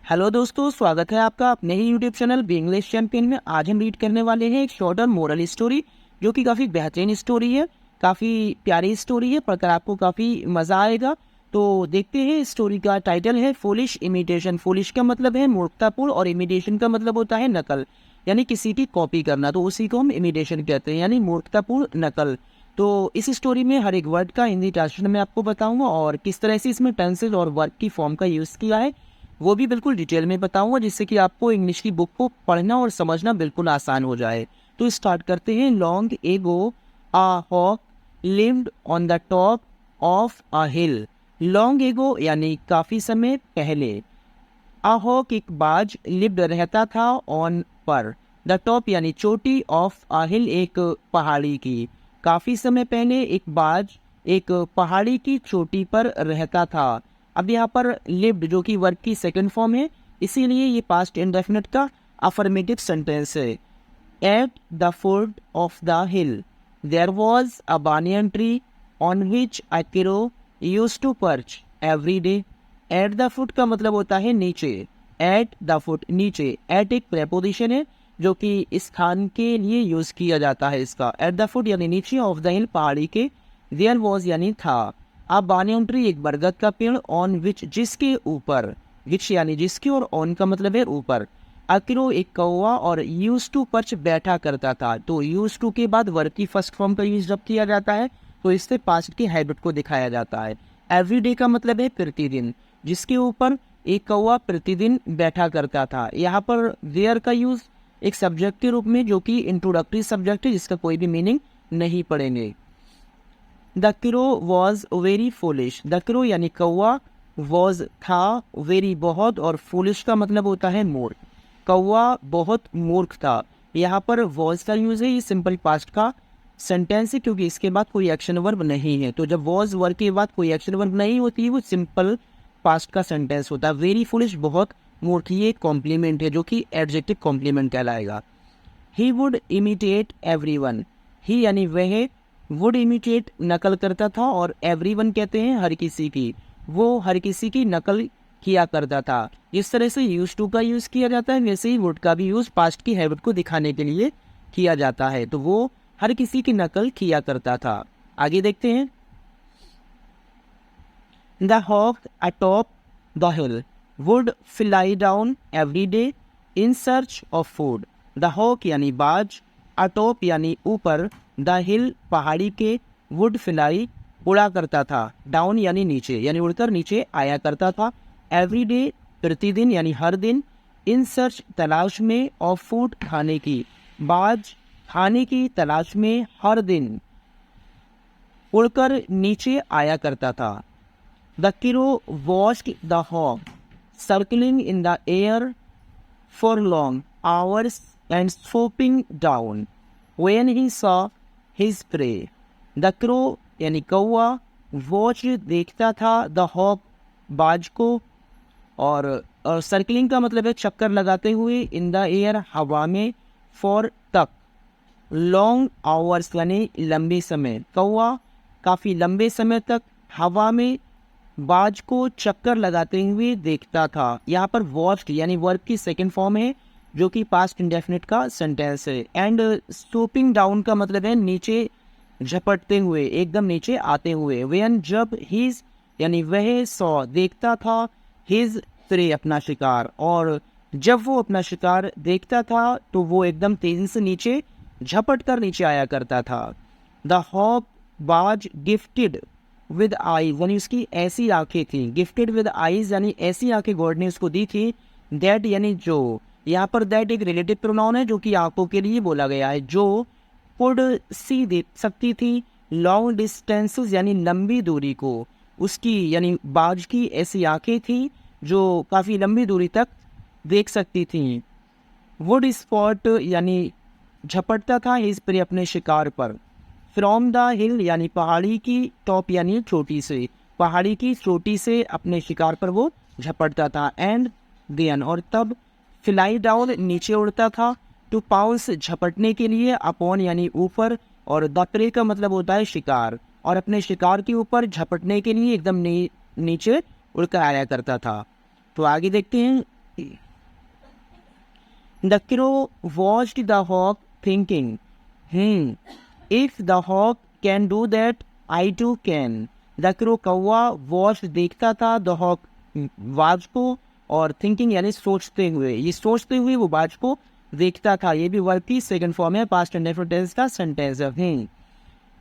Hello दोस्तों, स्वागत है आपका अपने ही YouTube channel B English champion में। आज हम रीड करने वाले हैं एक शॉर्ट और मोरल स्टोरी, जो कि काफ़ी बेहतरीन स्टोरी है, काफ़ी प्यारी स्टोरी है, पढ़कर आपको काफ़ी मज़ा आएगा। तो देखते हैं। स्टोरी का टाइटल है फूलिश इमिटेशन। फूलिश का मतलब है मूर्खतापूर्ण और इमिटेशन का मतलब होता है नकल, यानी किसी की कॉपी करना। तो उसी को हम इमिटेशन कहते हैं, यानी मूर्खतापूर्ण नकल। तो इस स्टोरी में हर एक वर्ड का हिंदी ट्रांसलेशन मैं आपको बताऊंगा और किस तरह से इसमें टेंसेज और वर्ब की फॉर्म का यूज़ किया है वो भी बिल्कुल डिटेल में बताऊंगा, जिससे कि आपको इंग्लिश की बुक को पढ़ना और समझना बिल्कुल आसान हो जाए। तो स्टार्ट करते हैं। Long ago a hawk lived on the top of a hill. Long ago यानी काफ़ी समय पहले। अ हॉक एक बाज लिव्ड रहता था ऑन पर। द टॉप यानी चोटी ऑफ अ हिल एक पहाड़ी की। काफ़ी समय पहले एक बाज एक पहाड़ी की चोटी पर रहता था। अब यहाँ पर लिव्ड जो कि वर्ब की सेकंड फॉर्म है, इसीलिए ये पास्ट इंडेफिनिट का अफर्मेटिव सेंटेंस है। At the foot of the hill there was a banyan tree on which Akiro used to perch every day. At the foot का मतलब होता है नीचे। एट द फुट नीचे। एट एक प्रेपोजिशन है जो कि स्थान के लिए यूज किया जाता है इसका। एट द फुट यानी नीचे, ऑफ द हिल पहाड़ी के, देयर वॉज यानी था। अब banyan ट्री एक बरगद का पेड़, ऑन विच जिसके ऊपर, विच यानी जिसके, और ऑन का मतलब है ऊपर। अकिरो एक कौवा, और यूज टू पर्च बैठा करता था। तो यूज टू के बाद वर्ब की फर्स्ट फॉर्म का यूज जब किया जाता है तो इससे पास्ट की हैबिट को दिखाया जाता है। एवरी डे का मतलब है प्रतिदिन, जिसके ऊपर एक कौवा प्रतिदिन बैठा करता था। यहाँ पर देयर का यूज एक सब्जेक्ट के रूप में, जो कि इंट्रोडक्टरी सब्जेक्ट है, जिसका कोई भी मीनिंग नहीं पढ़ेंगे। The crow was very foolish. The crow यानी कौवा, वॉज था, वेरी बहुत, और फुलिश का मतलब होता है मूर्ख। कौवा बहुत मूर्ख था। यहाँ पर वॉज का यूज है, ये सिंपल पास्ट का सेंटेंस है, क्योंकि इसके बाद कोई एक्शन वर्ब नहीं है। तो जब वॉज वर्ब के बाद कोई एक्शन वर्ब नहीं होती है, वो सिंपल पास्ट का सेंटेंस होता है। वेरी फुलिश बहुत मूर्ख, ये कॉम्प्लीमेंट है जो कि एडजेक्टिव कॉम्प्लीमेंट कहलाएगा। He would imitate everyone. He यानी वह, वुड इमिटेट नकल करता था, और एवरीवन कहते हैं हर किसी की। वो हर किसी की नकल किया करता था। जिस तरह से यूज टू का यूज किया जाता है, वैसे ही वुड का भी यूज पास्ट की हैबिट को दिखाने के लिए किया जाता है। तो वो हर किसी की नकल किया करता था। आगे देखते हैं। The hawk atop the hill would fly down every day in search of food. The hawk यानी बाज, अटॉप यानी ऊपर, द हिल पहाड़ी के, वुड फ्लाई उड़ा करता था, डाउन यानी नीचे, यानी उड़कर नीचे आया करता था, एवरी डे प्रतिदिन यानी हर दिन, इन सर्च तलाश में, ऑफ फूड खाने की, बाज खाने की तलाश में हर दिन उड़कर नीचे आया करता था। The crow watched the hawk circling in the air for long hours and swooping down when he saw his prey. The crow यानी कौवा, वॉच देखता था, द हॉक बाज को, और सर्कलिंग का मतलब है चक्कर लगाते हुए, इन द एयर हवा में, फॉर तक, लॉन्ग आवर्स यानी लंबे समय। कौवा काफ़ी लंबे समय तक हवा में बाज को चक्कर लगाते हुए देखता था। यहाँ पर वॉच्ड यानी वर्ब की सेकंड फॉर्म है, जो कि पास्ट इंडेफिनिट का सेंटेंस है। एंड स्टूपिंग डाउन का मतलब है नीचे झपटते हुए, एकदम नीचे आते हुए। वेन जब, हिज यानी वह, सॉ देखता था, हिज प्रे अपना शिकार, और जब वो अपना शिकार देखता था तो वो एकदम तेजी से नीचे झपट कर नीचे आया करता था। द हॉक बाज गिफ्टेड विद आईज यानी उसकी ऐसी आंखें थी। गिफ्टेड विद आईज यानी ऐसी आंखें गॉड ने उसको दी थी। दैट यानी जो, यहाँ पर दैट एक रिलेटिव प्रोनाउन है जो कि आंखों के लिए बोला गया है। जो कुड सी देख सकती थी, लॉन्ग डिस्टेंसेस यानी लंबी दूरी को, उसकी यानी बाज की ऐसी आंखें थी जो काफ़ी लंबी दूरी तक देख सकती थी। वुड स्पॉट यानी झपटता था इस पर अपने शिकार पर। फ्रॉम द हिल यानी पहाड़ी की, टॉप यानी चोटी से, पहाड़ी की चोटी से अपने शिकार पर वो झपटता था। एंड देन और तब, फ्लाई डाउन नीचे उड़ता था, टू पाउंस झपटने के लिए, अपॉन यानी ऊपर, और द प्रे का मतलब होता है शिकार, और अपने शिकार के ऊपर झपटने के लिए एकदम नीचे उड़कर आया करता था। तो आगे देखते हैं। The crow watched the hawk, thinking, if the hawk can do that, I too can. The crow कौवा watched देखता था the hawk बाज को, और thinking यानी सोचते हुए, ये सोचते हुए वो बाज को देखता था। ये भी वर्ब की सेकंड फॉर्म है, पास्ट इंडेफिनिट टेंस का सेंटेंस है।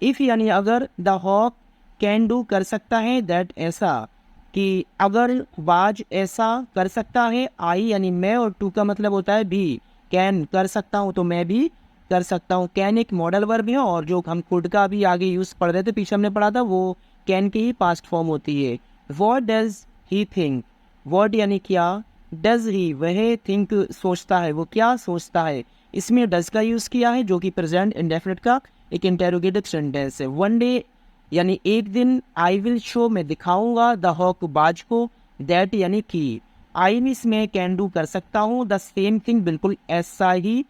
इफ यानी अगर, द हॉक कैन डू कर सकता है, दैट ऐसा, कि अगर बाज ऐसा कर सकता है, आई यानी मैं, और टू का मतलब होता है भी, कैन कर सकता हूँ तो मैं भी कर सकता हूँ। कैन एक मॉडल वर्ब है, और जो हम कुड का भी आगे यूज़ पढ़ रहे थे, पीछे हमने पढ़ा था, वो कैन की ही पास्ट फॉर्म होती है। What does he think, what यानी क्या, डज ही वह, थिंक सोचता है, वो क्या सोचता है। इसमें डज का यूज़ किया है, जो कि प्रेजेंट इंडेफिनिट का एक इंटेरोगेटिव सेंटेंस है। वन डे यानी एक दिन, आई विल शो मैं दिखाऊंगा, द हॉक बाज को, दैट यानी कि, आई मिस मैं कैन डू कर सकता हूँ, द सेम थिंग बिल्कुल ऐसा ही।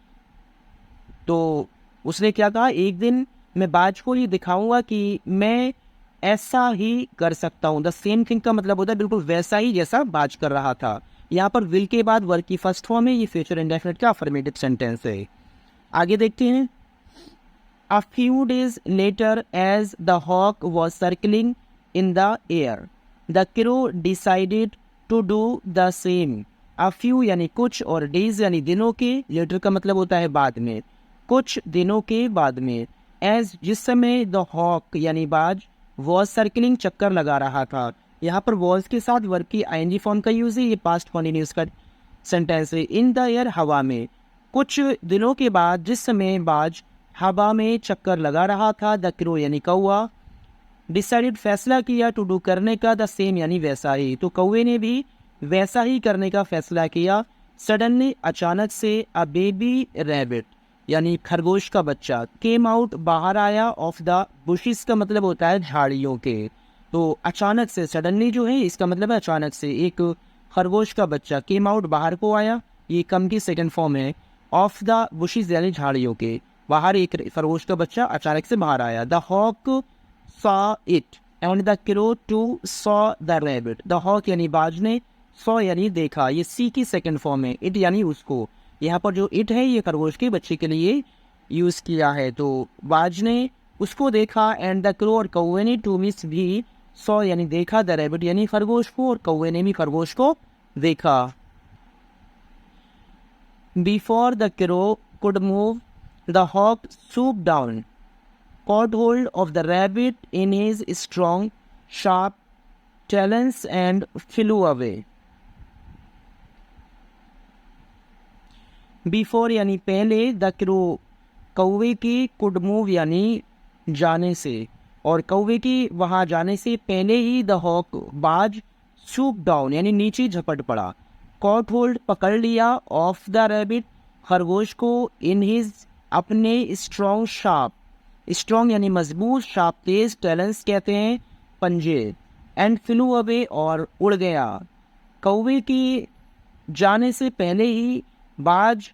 तो उसने क्या कहा, एक दिन मैं बाज को ये दिखाऊंगा कि मैं ऐसा ही कर सकता हूँ। द सेम थिंग का मतलब होता है बिल्कुल वैसा ही जैसा बाज कर रहा था। यहाँ पर विल के बाद वर्ब की फर्स्ट फॉर्म है, ये फ्यूचर इंडेफिनिट का अफर्मेटिव सेंटेंस है। आगे देखते हैं। A few days later, as the hawk was circling in the air, the crow decided to do the same. A few यानी कुछ, और days यानी दिनों के, later का मतलब होता है बाद में, कुछ दिनों के बाद में। As जिस समय the hawk यानी बाज was circling चक्कर लगा रहा था। यहाँ पर was के साथ वर्ब की ing फॉर्म का यूज है, ये पास्ट कॉन्टिन्यूस का सेंटेंस है। इन द एयर हवा में, कुछ दिनों के बाद जिस समय बाज हवा में चक्कर लगा रहा था, द क्रो यानी कौआ, डिसाइडेड फैसला किया, टू डू करने का, द सेम यानी वैसा ही, तो कौवे ने भी वैसा ही करने का फैसला किया। सडनली अचानक से, अ बेबी रैबिट यानी खरगोश का बच्चा, केम आउट बाहर आया, ऑफ द बुशिस का मतलब होता है झाड़ियों के। तो अचानक से, सडनली जो है इसका मतलब है अचानक से, एक खरगोश का बच्चा केम आउट बाहर को आया, ये कम की सेकंड फॉर्म है, ऑफ द बुशिस यानी झाड़ियों के बाहर एक खरगोश का बच्चा अचानक से बाहर आया। The hawk saw it and the crow too saw the rabbit. The hawk यानी बाज ने, सॉ यानी देखा, ये सी की सेकंड फॉर्म है, इट यानी उसको। यहाँ पर जो इट है ये खरगोश के बच्चे के लिए यूज किया है। तो बाज ने उसको देखा, एंड द क्रो और कौवे ने, टू मिस भी, सॉ यानी देखा, द रैबिट यानी खरगोश को, और कौवे ने भी खरगोश को देखा। Before the crow could move, the hawk swooped down, caught hold of the rabbit in his strong, sharp talons and flew away. Before यानी पहले, the crow कौवे की, could move यानी जाने से, और कौवे की वहाँ जाने से पहले ही, the hawk बाज, swooped down यानी नीचे झपट पड़ा, caught hold पकड़ लिया, of the rabbit खरगोश को, in his अपने स्ट्रॉन्ग शार्प, स्ट्रॉन्ग यानी मजबूत, शार्प तेज, टैलेंस कहते हैं पंजे, एंड फ्लू अवे और उड़ गया। कौवे की जाने से पहले ही बाज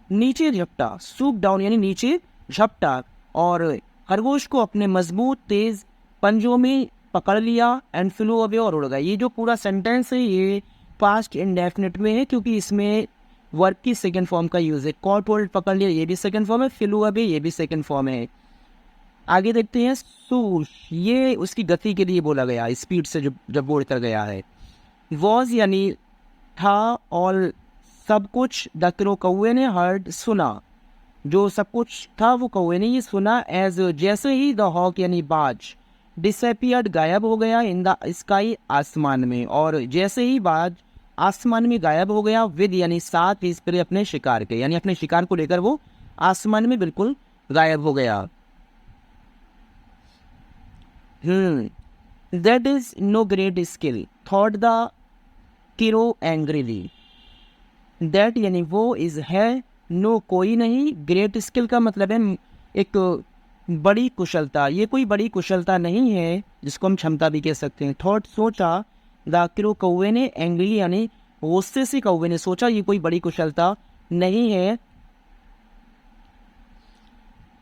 नीचे झपटा, सूप डाउन यानी नीचे झपटा, और खरगोश को अपने मजबूत तेज पंजों में पकड़ लिया, एंड फ्लू अवे और उड़ गया। ये जो पूरा सेंटेंस है ये पास्ट इंडेफिनिट में है, क्योंकि इसमें वर्ब की सेकंड फॉर्म का यूज है। कॉट होल्ड पकड़ लिया, ये भी सेकंड फॉर्म है, फ्लू अवे ये भी सेकंड फॉर्म है। आगे देखते हैं। सूश, ये उसकी गति के लिए बोला गया, स्पीड से जब वो उतर गया है। वॉज यानी था, और सब कुछ, द क्रो कौवे ने, हर्ड सुना, जो सब कुछ था वो कौवे ने ये सुना। एज जैसे ही, द हॉक यानी बाज, डिसअपियर्ड गायब हो गया, इन द स्काई आसमान में, और जैसे ही बाज आसमान में गायब हो गया, विद यानी साथ, इस पर अपने शिकार के, यानी अपने शिकार को लेकर वो आसमान में बिल्कुल गायब हो गया। That is no great skill, thought the किरो एंग्रीली। दैट यानी वो, इज है, नो कोई नहीं, ग्रेट स्किल का मतलब है एक बड़ी कुशलता, ये कोई बड़ी कुशलता नहीं है, जिसको हम क्षमता भी कह सकते हैं। थॉट सोचा, द क्रो कौवे ने, एंग्री यानी गुस्से से कौवे ने सोचा, ये कोई बड़ी कुशलता नहीं है।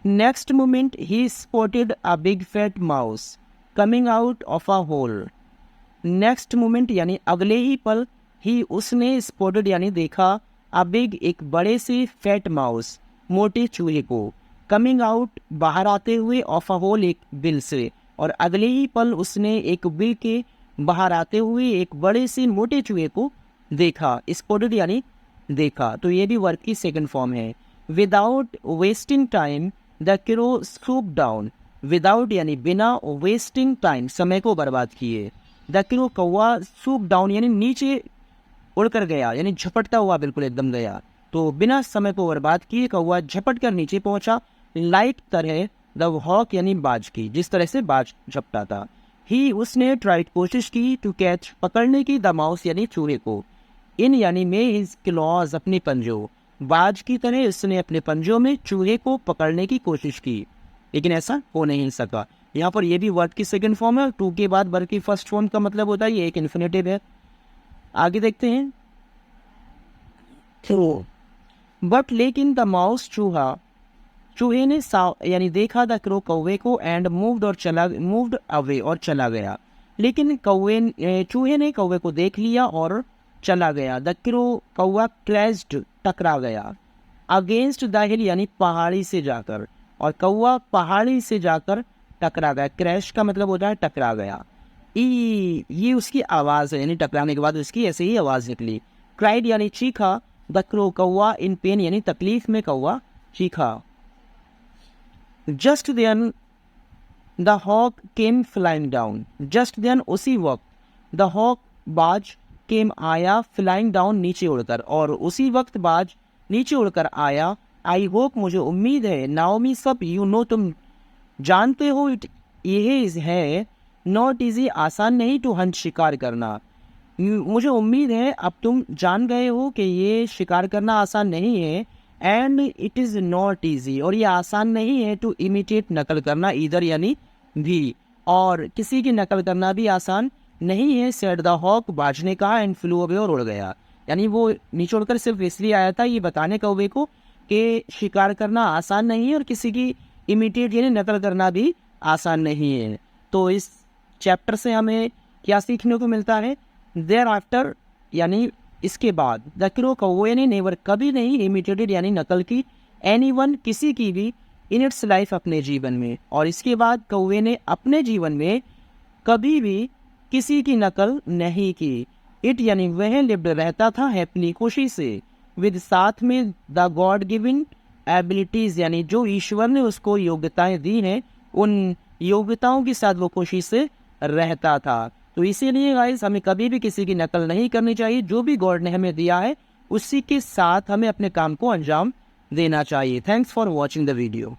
नेक्स्ट मोमेंट ही spotted a big fat mouse coming out of a hole. Next moment यानी अगले ही पल, ही उसने स्पॉटेड यानी देखा अ बिग एक बड़े से फैट माउस मोटे चूहे को कमिंग आउट बाहर आते हुए ऑफ अ होल एक बिल से, और अगले ही पल उसने एक बिल के बाहर आते हुए एक बड़े से मोटे चूहे को देखा। स्पॉटेड यानी देखा, तो ये भी वर्ब की सेकंड फॉर्म है। Without wasting time the crow scoop down, without यानी बिना, वेस्टिंग टाइम समय को बर्बाद किए, द क्रो कौवा सूप डाउन यानी नीचे उड़कर गया, यानी झपटता हुआ बिल्कुल एकदम गया। तो बिना समय को बर्बाद किए कौवा झपट कर नीचे पहुंचा, लाइट तरह द हॉक यानी बाज की, जिस तरह से बाज झपटा था। ही उसने ट्राइड कोशिश की टू कैच पकड़ने की द माउस यानी चूहे को, इन यानी में हिज क्लॉज अपने पंजों, बाज की तरह उसने अपने पंजों में चूहे को पकड़ने की कोशिश की लेकिन ऐसा हो नहीं सका। यहाँ पर यह भी वर्ब की सेकंड फॉर्म है। टू के बाद वर्ब की फर्स्ट फॉर्म का मतलब होता है ये एक इन्फिनेटिव है। आगे देखते हैं। बट लेकिन द माउस चूहे ने यानी देखा द क्रो कौवे को एंड मूव्ड अवे और चला गया। लेकिन चूहे ने कौवे को देख लिया और चला गया। द क्रो कौवा क्रैश्ड टकरा गया अगेंस्ट द हिल यानी पहाड़ी से जाकर, और कौवा पहाड़ी से जाकर टकरा गया। क्रैश का मतलब होता है टकरा गया। ये उसकी आवाज़ है, यानी टकराने के बाद उसकी ऐसे ही आवाज़ निकली। क्राइड यानी चीखा, द क्रो कौवा इन पेन यानी तकलीफ में कौवा चीखा। Just then the hawk came flying down, just then उसी वक्त द हॉक बाज केम आया फ्लाइंग डाउन नीचे उड़कर, और उसी वक्त बाज नीचे उड़कर आया। आई होप मुझे उम्मीद है, नाओमी सब यू नो तुम जानते हो, इट ये है नॉट ईजी आसान नहीं टू हंट शिकार करना। मुझे उम्मीद है अब तुम जान गए हो कि ये शिकार करना आसान नहीं है। And it is not easy और ये आसान नहीं है टू इमिटेट नकल करना इधर यानी भी, और किसी की नकल करना भी आसान नहीं है। सेड द हॉक बाज ने कहा एंड फ्लू अवे और उड़ गया, यानी वो नीचे उड़कर सिर्फ इसलिए आया था ये बताने कौवे को कि शिकार करना आसान नहीं है और किसी की इमिटेट यानी नकल करना भी आसान नहीं है। तो इस चैप्टर से हमें क्या सीखने को मिलता है? देयर आफ्टर यानी इसके बाद, द क्रो कौवे ने नेवर कभी नहीं इमिटेटेड यानी नकल की एनीवन किसी की भी इन इट्स लाइफ अपने जीवन में, और इसके बाद कौवे ने अपने जीवन में कभी भी किसी की नकल नहीं की। इट यानी वह लिव्ड रहता था हैप्पीली खुशी से, विद साथ में द गॉड गिवन एबिलिटीज यानी जो ईश्वर ने उसको योग्यताएं दी हैं उन योग्यताओं के साथ वो खुशी से रहता था। तो इसीलिए गाइस हमें कभी भी किसी की नकल नहीं करनी चाहिए, जो भी गॉड ने हमें दिया है उसी के साथ हमें अपने काम को अंजाम देना चाहिए। Thanks for watching the video.